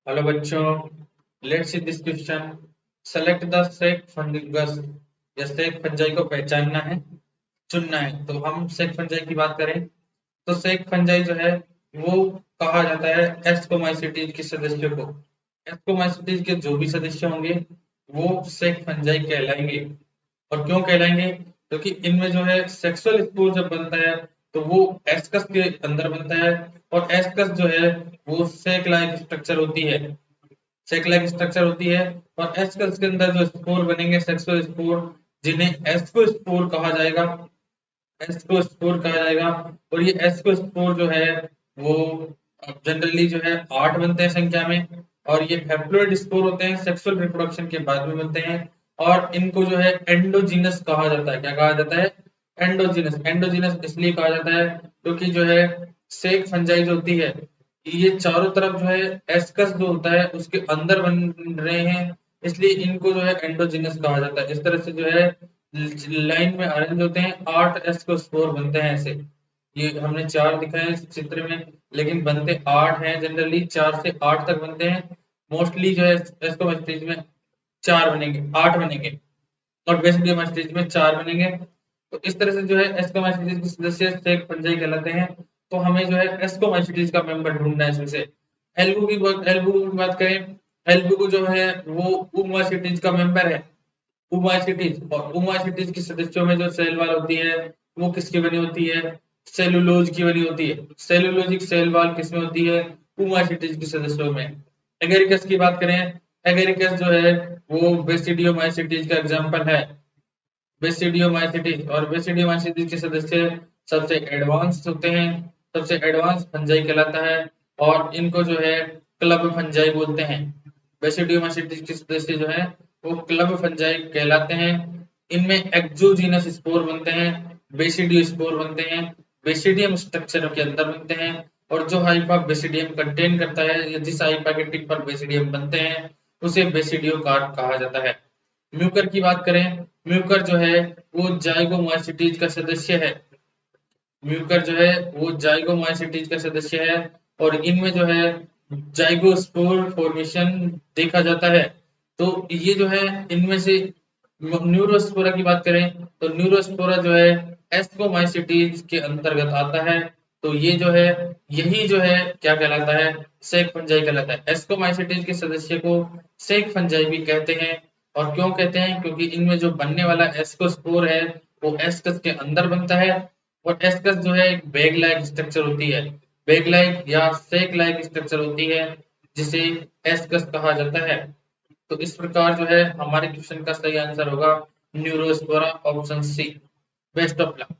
Hello बच्चों, let's see this question. Select the sake fungus. या सेक fungi को पहचानना है, चुनना है। तो हम सेक फंजाई की बात करें तो सेक फंजाई जो है वो कहा जाता है एस्कोमाइसिटीज के सदस्यों को। एस्कोमाइसिटीज के जो भी सदस्य होंगे वो सेक फंजाई कहलाएंगे। और क्यों कहलाएंगे? क्योंकि इनमें जो है सेक्सुअल स्पोर जब बनता है तो वो एस्कस के अंदर बनता है। और एस्कस जो है वो सेक लाइक स्ट्रक्चर होती है। सेक लाइक स्ट्रक्चर होती है और एस्कस के अंदर जो स्पोर बनेंगे सेक्सुअल स्पोर, जिन्हें एस्कोस्पोर कहा जाएगा। एस्कोस्पोर कहा जाएगा। और ये एस्कोस्पोर जो है वो जनरली जो है 8 बनते हैं संख्या में। और ये हैप्लोइड स्पोर होते हैं, सेक्सुअल रिप्रोडक्शन के बाद में बनते हैं। और इनको जो है एंडोजीनस कहा जाता है। क्या कहा जाता है? एंडोजीनस। एंडोजीनस इसलिए कहा जाता है क्योंकि जो है सेक फंजाई जो होती है ये चारों तरफ जो है एस्कस जो होता है उसके अंदर बन रहे हैं, इसलिए इनको जो है एंडोजीनस कहा जाता है। इस तरह से जो है लाइन में अरेंज होते हैं, 8 एस्कोस्पोर बनते हैं ऐसे। ये हमने 4 दिखाए हैं इस चित्र में, लेकिन बनते 8 हैं। जनरली 4 से 8 तक बनते हैं। मोस्टली जो है एस्कोमाइसिटीज में 4 बनेंगे, 8 बनेंगे। और बेसिडियमाइसिटीज में 4 बनेंगे। तो इस तरह से जो है एस्कोमाइसिटीज के सदस्य सेक फंजाई कहलाते हैं। तो हमें जो है एस्कोमाइसिटीज का मेंबर ढूंढना है इसमें से। एल्बुगो की बात करें, एल्बुगो जो है वो उमाइसिटीज का मेंबर है। उमाइसिटीज और उमाइसिटीज के सदस्यों में जो सेल वॉल होती है वो किसकी बनी होती है? सेलुलोज की बनी होती है। सेलुलोजिक सेल वॉल किसमें होती है? उमाइसिटीज के सदस्यों में। एगेरिकस की बात करें, एगेरिकस जो है वो बेसिडियोमाइसिटीज का एग्जांपल है। बेसिडियोमाइसिटीज और बेसिडियोमाइसिटीज के सदस्य सबसे एडवांस होते हैं, सबसे एडवांस फंजाई कहलाता है। और इनको जो है क्लब फंजाई बोलते हैं। बेसिडियोमाइसिटीज के सदस्य जो है वो क्लब फंजाई कहलाते हैं। इनमें एक्सोजीनस स्पोर बनते हैं, बेसिडियो स्पोर बनते हैं, बेसिडियम स्ट्रक्चर के अंदर बनते हैं। और जो हाइफा बेसिडियम कंटेन करता है या जिस हाइफा के टिप पर बेसिडियम बनते हैं उसे बेसिडियो कार्ड कहा जाता है। म्यूकर की बात करें, म्यूकर जो है वो जाइगोमाइसिटीज का सदस्य है। म्यूकर जो है वो जाइगोमाइसिटीज का सदस्य है। और इनमें जो है जाइगोस्पोर फॉर्मेशन देखा जाता है। तो ये जो है इनमें से न्यूरोस्पोरा की बात करें तो न्यूरोस्पोरा जो है एस्कोमाइसिटीज के अंतर्गत आता है। तो ये जो है यही जो है क्या कहलाता है? सेक फंजाई कहलाता है। एस्कोमाइसिटीज के सदस्य को सेक फंजाई भी कहते हैं। और क्यों कहते हैं? क्योंकि इनमें जो बनने वाला एस्कोस्पोर है वो एस्कस के अंदर बनता है। और एस्कस जो है एक बैग लाइक स्ट्रक्चर होती है, बैग लाइक या सेक लाइक स्ट्रक्चर होती है जिसे एस्कस कहा जाता है। तो इस प्रकार जो है हमारे क्वेश्चन का सही आंसर होगा neurospora, option C. Best of luck.